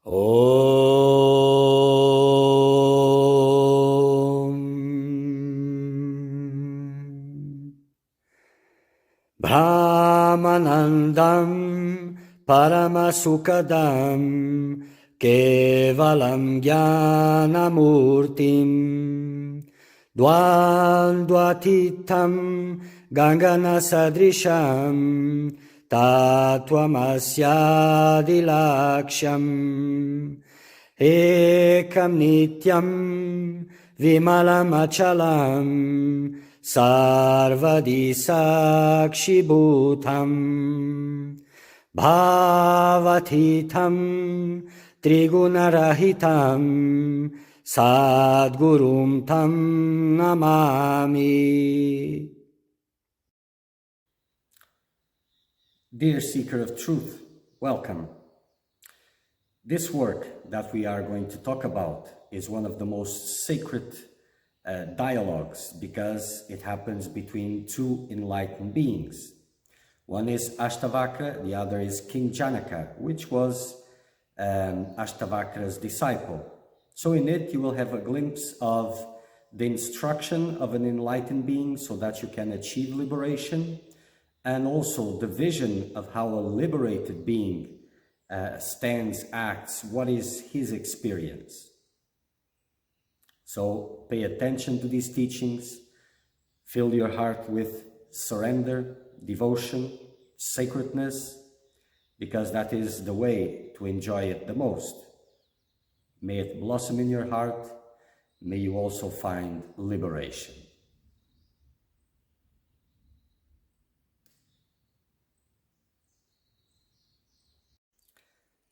Om Brahmanandam Paramasukadam Kevalam Jnanamurtim Dvandvatitam Ganganasadrisham Tattvamasyadilaksham Ekam Nityam Vimalamachalam Sarvadi Sakshibhutam Bhavatitam Trigunarahitam Sadgurum Tam Namami. Dear Seeker of Truth, welcome. This work that we are going to talk about is one of the most sacred dialogues because it happens between two enlightened beings. One is Ashtavakra, the other is King Janaka, which was Ashtavakra's disciple. So in it you will have a glimpse of the instruction of an enlightened being so that you can achieve liberation, and also the vision of how a liberated being stands, acts, what is his experience. So pay attention to these teachings, fill your heart with surrender, devotion, sacredness, because that is the way to enjoy it the most. May it blossom in your heart, may you also find liberation.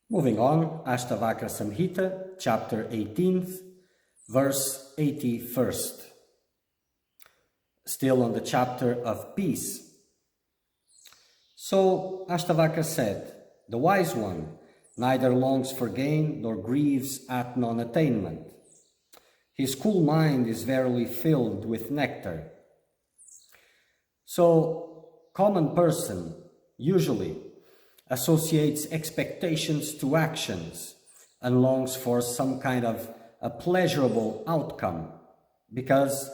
Moving on, Ashtavakra Samhita, chapter 18th, verse 81st. Still on the chapter of peace. So Ashtavakra said, "The wise one neither longs for gain nor grieves at non-attainment. His cool mind is verily filled with nectar." So, common person usually associates expectations to actions and longs for some kind of a pleasurable outcome because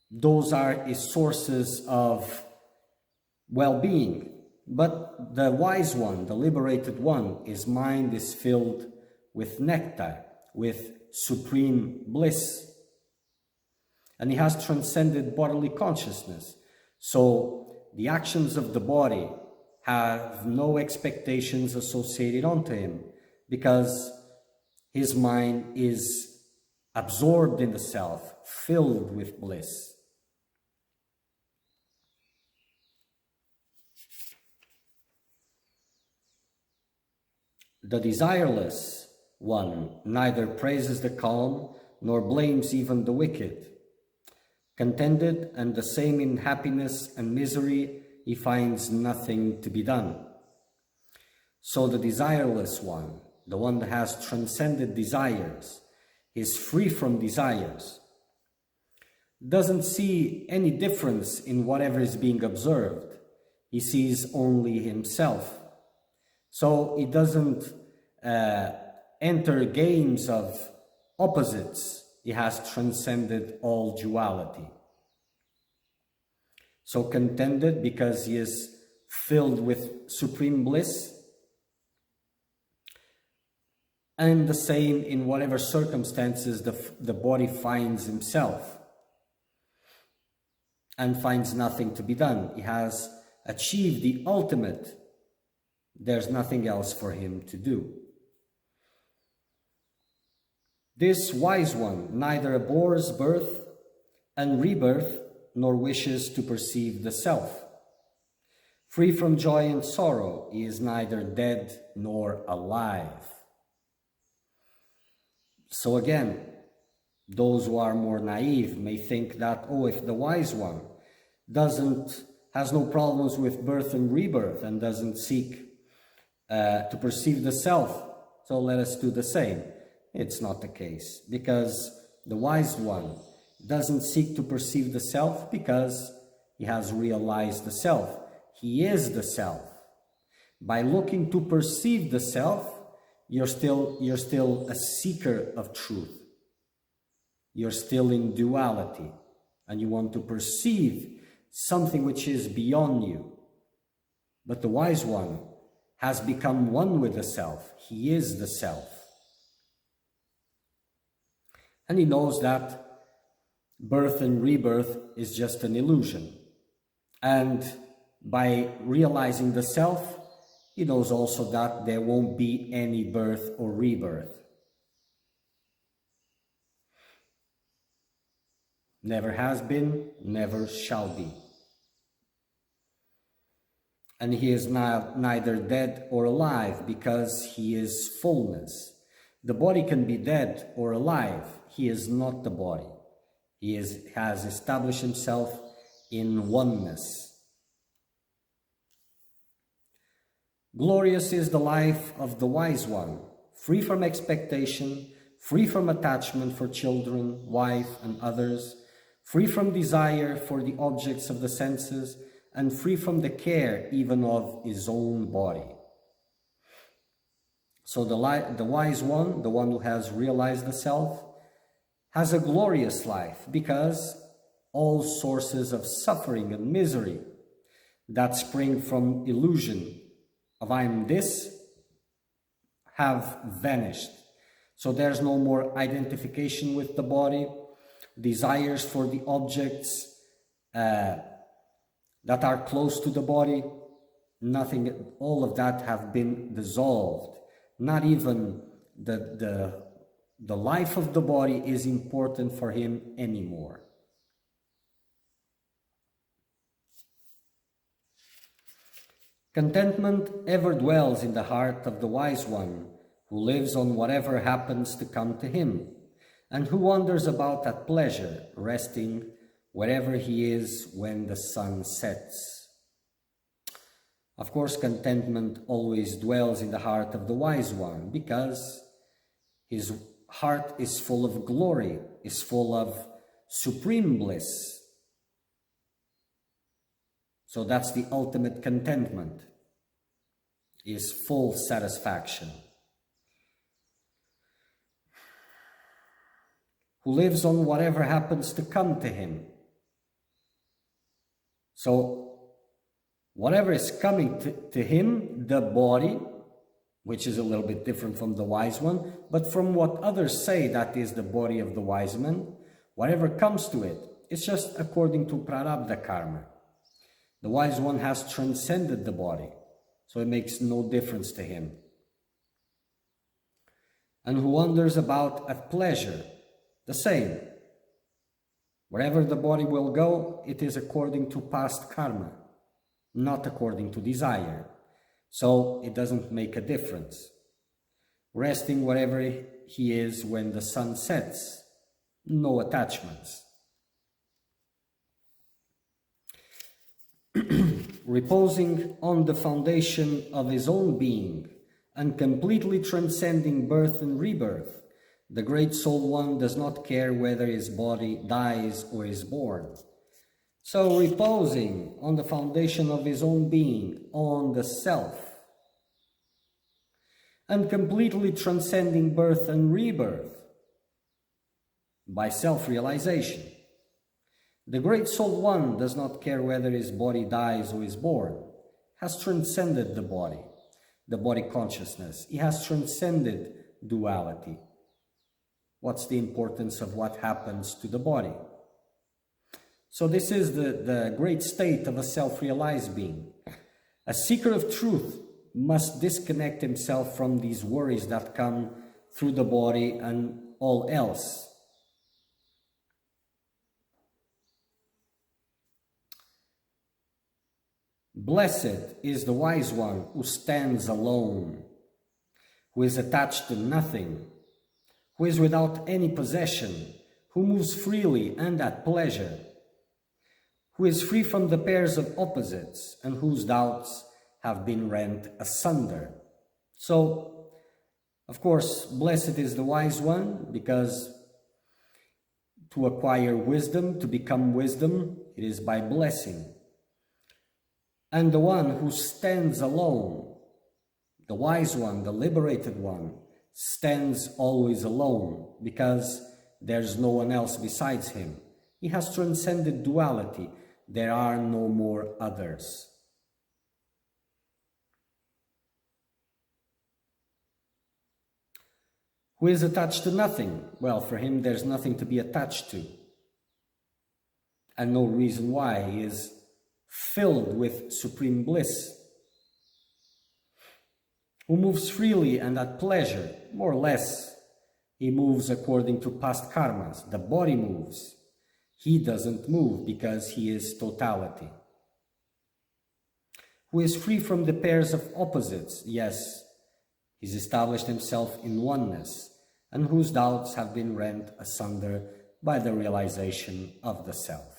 those are his sources of well-being. But the wise one, the liberated one, his mind is filled with nectar, with supreme bliss. And he has transcended bodily consciousness. So the actions of the body have no expectations associated onto him because his mind is absorbed in the self, filled with bliss. The desireless one neither praises the calm nor blames even the wicked. Contented and the same in happiness and misery, he finds nothing to be done. So the desireless one, the one that has transcended desires, is free from desires, doesn't see any difference in whatever is being observed. He sees only himself. So he doesn't enter games of opposites. He has transcended all duality. So contented because he is filled with supreme bliss, and the same in whatever circumstances the body finds himself and finds nothing to be done. He has achieved the ultimate. There's nothing else for him to do. This wise one neither abhors birth and rebirth nor wishes to perceive the self. Free from joy and sorrow, he is neither dead nor alive. So again, those who are more naive may think that, oh, if the wise one has no problems with birth and rebirth and doesn't seek to perceive the self, so let us do the same. It's not the case, because the wise one doesn't seek to perceive the self because he has realized the self. He is the self. By looking to perceive the self, you're still a seeker of truth. You're still in duality, and you want to perceive something which is beyond you. But the wise one has become one with the self. He is the self. And he knows that birth and rebirth is just an illusion. And by realizing the self, he knows also that there won't be any birth or rebirth. Never has been, never shall be. And he is neither dead or alive because he is fullness. The body can be dead or alive. He is not the body. He has established himself in oneness. Glorious is the life of the wise one, free from expectation, free from attachment for children, wife, and others, free from desire for the objects of the senses, and free from the care even of his own body. So the wise one, the one who has realized the self, has a glorious life because all sources of suffering and misery that spring from illusion of I am this have vanished. So there's no more identification with the body, desires for the objects that are close to the body, nothing, all of that have been dissolved. Not even the life of the body is important for him anymore. Contentment ever dwells in the heart of the wise one, who lives on whatever happens to come to him, and who wanders about at pleasure, resting wherever he is when the sun sets. Of course, contentment always dwells in the heart of the wise one, because his heart is full of glory, is full of supreme bliss. So that's the ultimate contentment, is full satisfaction. Who lives on whatever happens to come to him. So whatever is coming to him, the body, which is a little bit different from the wise one, but from what others say that is the body of the wise man, whatever comes to it, it's just according to prarabdha karma. The wise one has transcended the body, so it makes no difference to him. And who wanders about at pleasure, the same. Wherever the body will go, it is according to past karma, not according to desire. So it doesn't make a difference. Resting wherever he is when the sun sets, no attachments. Reposing on the foundation of his own being and completely transcending birth and rebirth, the great soul one does not care whether his body dies or is born. So reposing on the foundation of his own being, on the self, and completely transcending birth and rebirth by self-realization. The great soul one does not care whether his body dies or is born, has transcended the body consciousness. He has transcended duality. What's the importance of what happens to the body? So this is the great state of a self-realized being. A seeker of truth must disconnect himself from these worries that come through the body and all else. Blessed is the wise one who stands alone, who is attached to nothing, who is without any possession, who moves freely and at pleasure, who is free from the pairs of opposites, and whose doubts have been rent asunder. So, of course, blessed is the wise one, because to acquire wisdom, to become wisdom, it is by blessing. And the one who stands alone, The wise one, the liberated one, stands always alone because there's no one else besides him. He has transcended duality. There are no more others. Who is attached to nothing? Well, for him, there's nothing to be attached to. And no reason why. He is filled with supreme bliss. Who moves freely and at pleasure, more or less. He moves according to past karmas. The body moves. He doesn't move because he is totality. Who is free from the pairs of opposites? Yes, he's established himself in oneness, and whose doubts have been rent asunder by the realization of the self.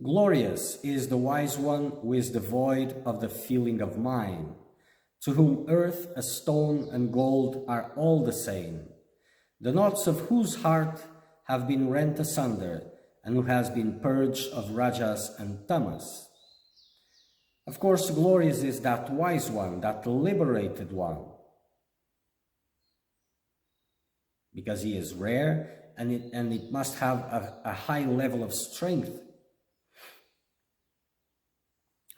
Glorious is the wise one who is devoid of the feeling of mind, to whom earth, a stone, and gold are all the same, the knots of whose heart have been rent asunder, and who has been purged of rajas and tamas. Of course, glorious is that wise one, that liberated one, because he is rare, and it must have a high level of strength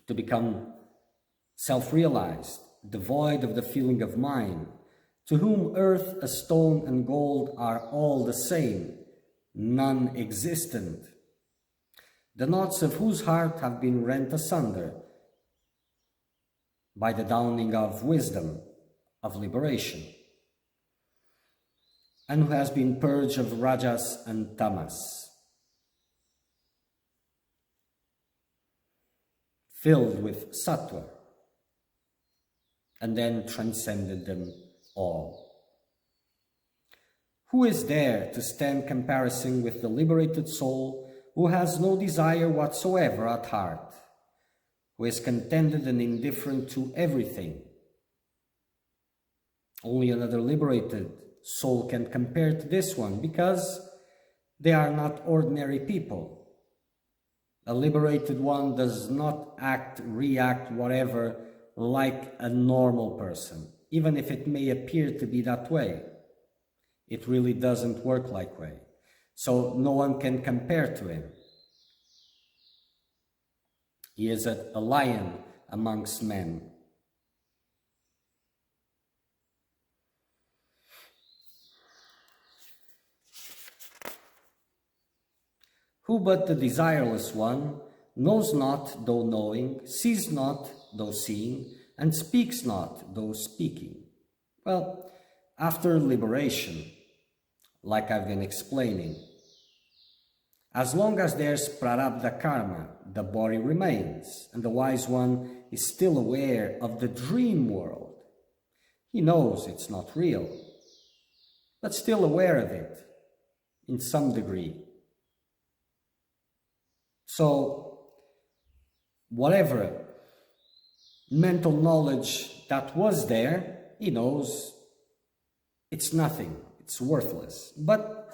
to become self-realized, devoid of the feeling of mind, to whom earth, a stone, and gold are all the same, non-existent, the knots of whose heart have been rent asunder by the dawning of wisdom, of liberation, and who has been purged of rajas and tamas, filled with sattva, and then transcended them all. Who is there to stand comparison with the liberated soul who has no desire whatsoever at heart, who is contented and indifferent to everything? Only another liberated soul can compare to this one, because they are not ordinary people. A liberated one does not react, whatever, like a normal person, even if it may appear to be that way. It really doesn't work like way. So no one can compare to him. He is a lion amongst men. Who but the desireless one knows not though knowing, sees not though seeing, and speaks not though speaking? Well, after liberation, like I've been explaining, as long as there's prarabdha karma, the body remains, and the wise one is still aware of the dream world. He knows it's not real, but still aware of it in some degree. So, whatever mental knowledge that was there, he knows it's nothing, it's worthless. But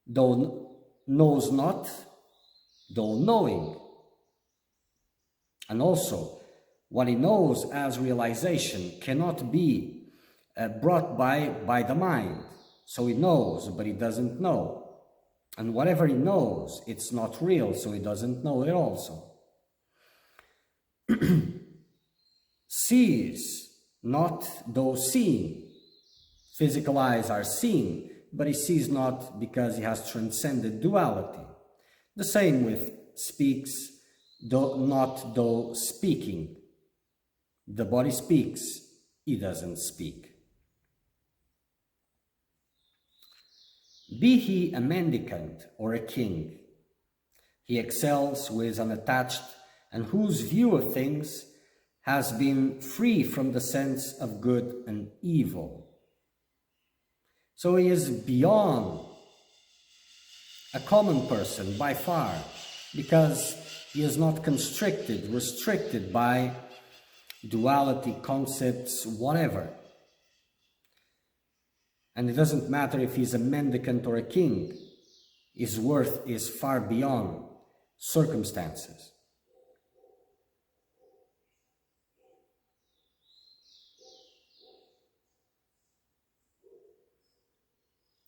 though knows not, though knowing. And also, what he knows as realization cannot be brought by the mind. So he knows, but he doesn't know. And whatever he knows, it's not real, so he doesn't know it also. Sees not though seeing. Physical eyes are seeing, but he sees not because he has transcended duality. The same with speaks not though speaking. The body speaks, he doesn't speak. Be he a mendicant or a king, he excels who is unattached and whose view of things has been free from the sense of good and evil. So he is beyond a common person by far, because he is not restricted by duality, concepts, whatever. And it doesn't matter if he's a mendicant or a king. His worth is far beyond circumstances.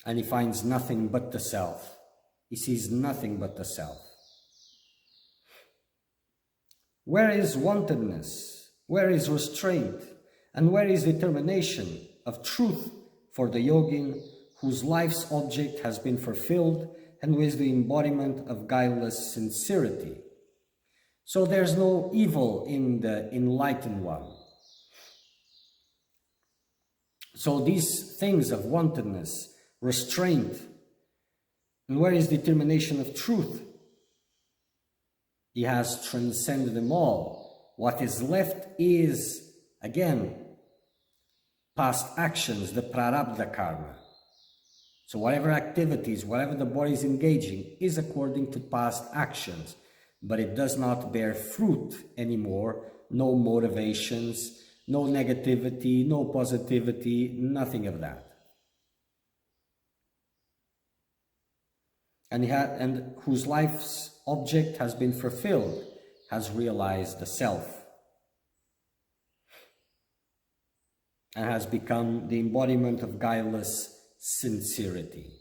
And he finds nothing but the self. He sees nothing but the self. Where is wantedness? Where is restraint? And where is determination of truth for the yogin whose life's object has been fulfilled and who is the embodiment of guileless sincerity? So there's no evil in the enlightened one. So these things of wantedness, restraint, and where is determination of truth? He has transcended them all. What is left is, again, past actions, the prarabdha karma. So whatever activities, whatever the body is engaging is according to past actions, but it does not bear fruit anymore, no motivations, no negativity, no positivity, nothing of that. And whose life's object has been fulfilled, has realized the self, and has become the embodiment of guileless sincerity.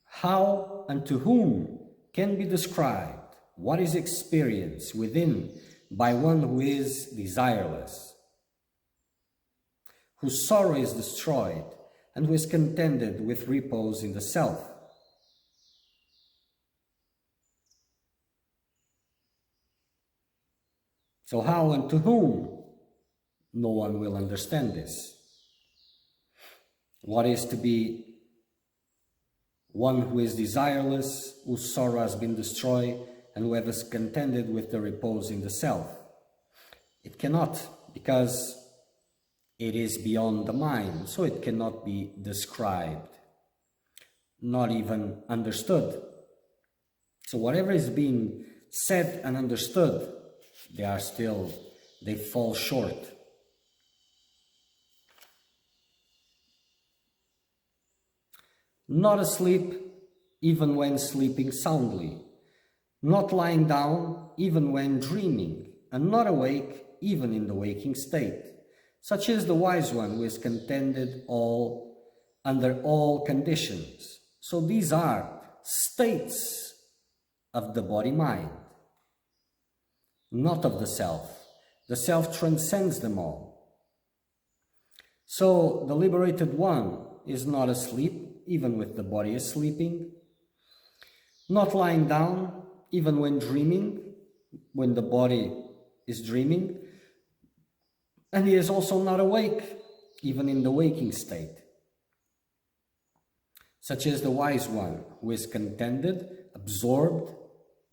How and to whom can be described what is experienced within by one who is desireless, whose sorrow is destroyed, and who is contented with repose in the self? So how and to whom? No one will understand this. What is to be one who is desireless, whose sorrow has been destroyed, and who is contented with the repose in the self? It cannot, because it is beyond the mind, so it cannot be described, not even understood. So whatever is being said and understood, they fall short. Not asleep, even when sleeping soundly. Not lying down, even when dreaming. And not awake, even in the waking state. Such is the wise one who is contented under all conditions. So these are states of the body-mind, not of the self. The self transcends them all. So the liberated one is not asleep, even when the body is sleeping, not lying down, even when dreaming, when the body is dreaming, and he is also not awake, even in the waking state. Such is the wise one who is contented, absorbed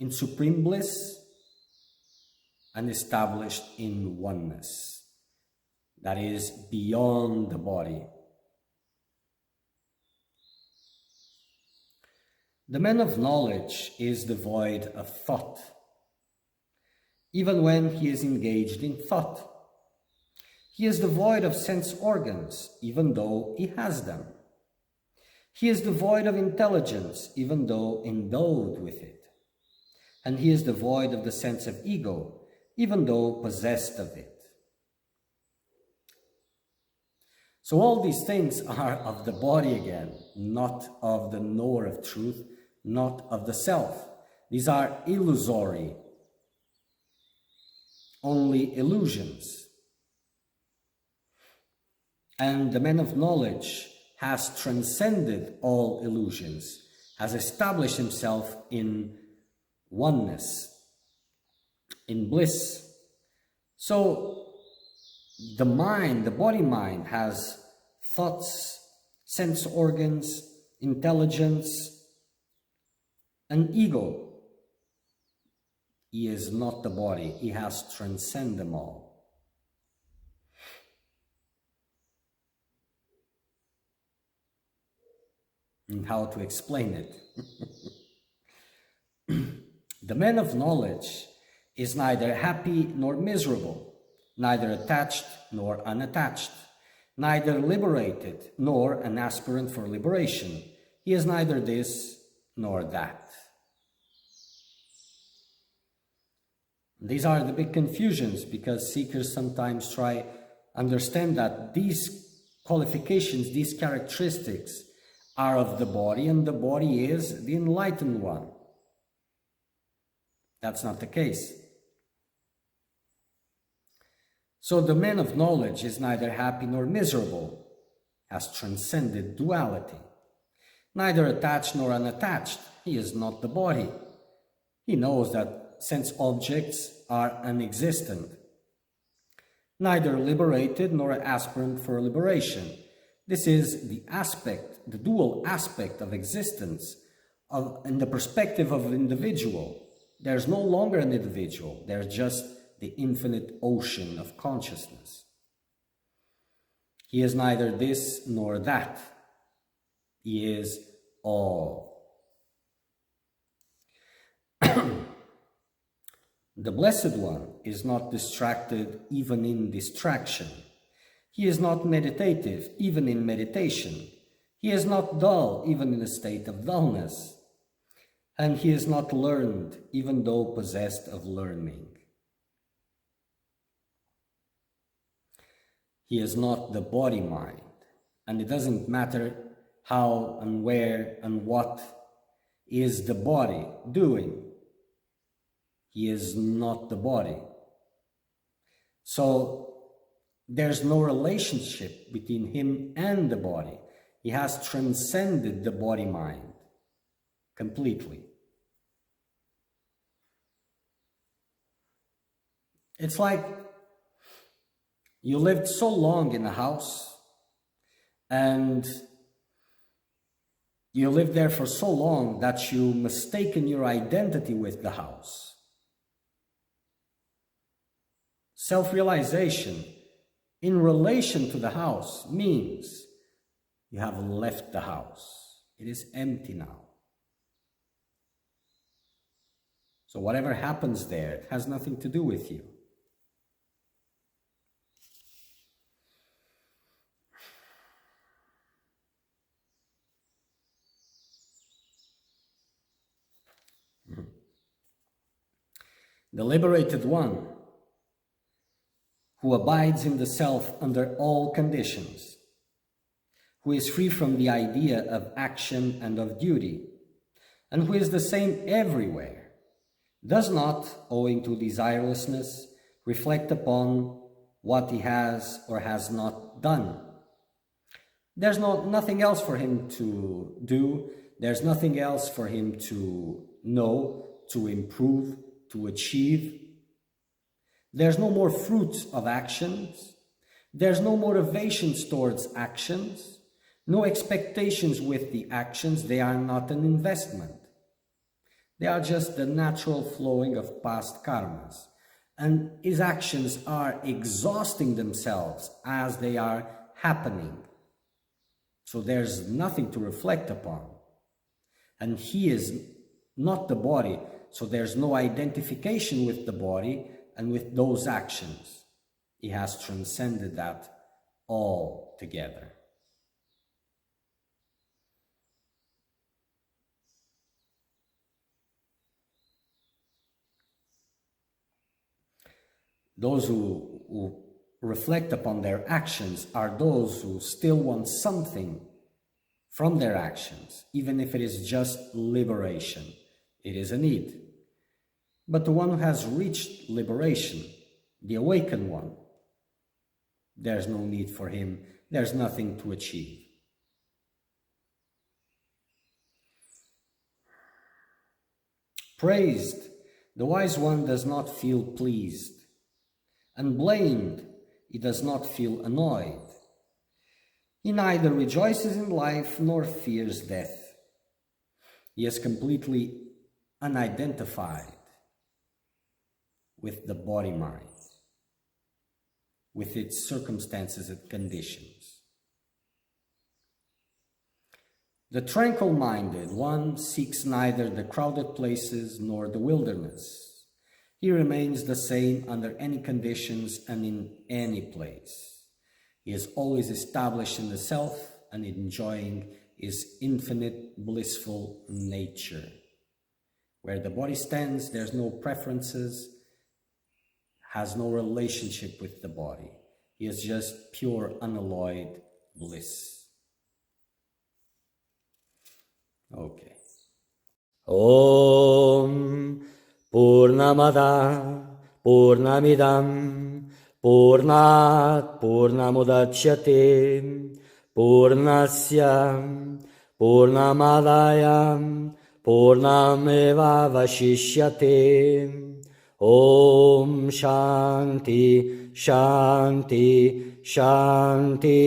in supreme bliss, and established in oneness, that is beyond the body. The man of knowledge is devoid of thought, even when he is engaged in thought. He is devoid of sense organs, even though he has them. He is devoid of intelligence, even though endowed with it. And he is devoid of the sense of ego, even though possessed of it. So all these things are of the body again, not of the knower of truth, not of the self. These are illusory, only illusions. And the man of knowledge has transcended all illusions, has established himself in oneness, in bliss. So the mind, the body-mind, has thoughts, sense organs, intelligence, and ego. He is not the body. He has transcended them all. And how to explain it? The man of knowledge is neither happy nor miserable, neither attached nor unattached, neither liberated nor an aspirant for liberation. He is neither this nor that. These are the big confusions, because seekers sometimes try understand that these qualifications, these characteristics are of the body, and the body is the enlightened one. That's not the case. So the man of knowledge is neither happy nor miserable, has transcended duality. Neither attached nor unattached, he is not the body. He knows that sense objects are unexistent. Neither liberated nor aspirant for liberation. This is the aspect, the dual aspect of existence in the perspective of an individual. There's no longer an individual, there's just the infinite ocean of consciousness. He is neither this nor that. He is all. The Blessed One is not distracted even in distraction. He is not meditative even in meditation. He is not dull even in a state of dullness. And he is not learned even though possessed of learning. He is not the body-mind, and it doesn't matter how and where and what is the body doing. He is not the body. So there's no relationship between him and the body. He has transcended the body-mind completely. It's like you lived so long in a house, and you lived there for so long that you mistaken your identity with the house. Self-realization in relation to the house means you have left the house. It is empty now. So whatever happens there, it has nothing to do with you. The liberated one, who abides in the self under all conditions, who is free from the idea of action and of duty, and who is the same everywhere, does not, owing to desirelessness, reflect upon what he has or has not done. There's nothing else for him to do. There's nothing else for him to know, to improve, to achieve. There's no more fruits of actions. There's no motivations towards actions. No expectations with the actions. They are not an investment. They are just the natural flowing of past karmas. And his actions are exhausting themselves as they are happening. So there's nothing to reflect upon. And he is not the body, so there's no identification with the body and with those actions. He has transcended that altogether. Those who reflect upon their actions are those who still want something from their actions, even if it is just liberation. It is a need. But the one who has reached liberation, the awakened one, there's no need for him. There's nothing to achieve. Praised, the wise one does not feel pleased. And blamed, he does not feel annoyed. He neither rejoices in life nor fears death. He is completely unidentified with the body-mind, with its circumstances and conditions. The tranquil-minded one seeks neither the crowded places nor the wilderness. He remains the same under any conditions and in any place. He is always established in the self and enjoying his infinite blissful nature. Where the body stands, there's no preferences, has no relationship with the body. He is just pure, unalloyed bliss. Okay. Om Purnamada Purnamidam Purnat Purnamudachyate Purnasya Purnamadaya Purnameva Vashishyate. Om Shanti Shanti Shanti.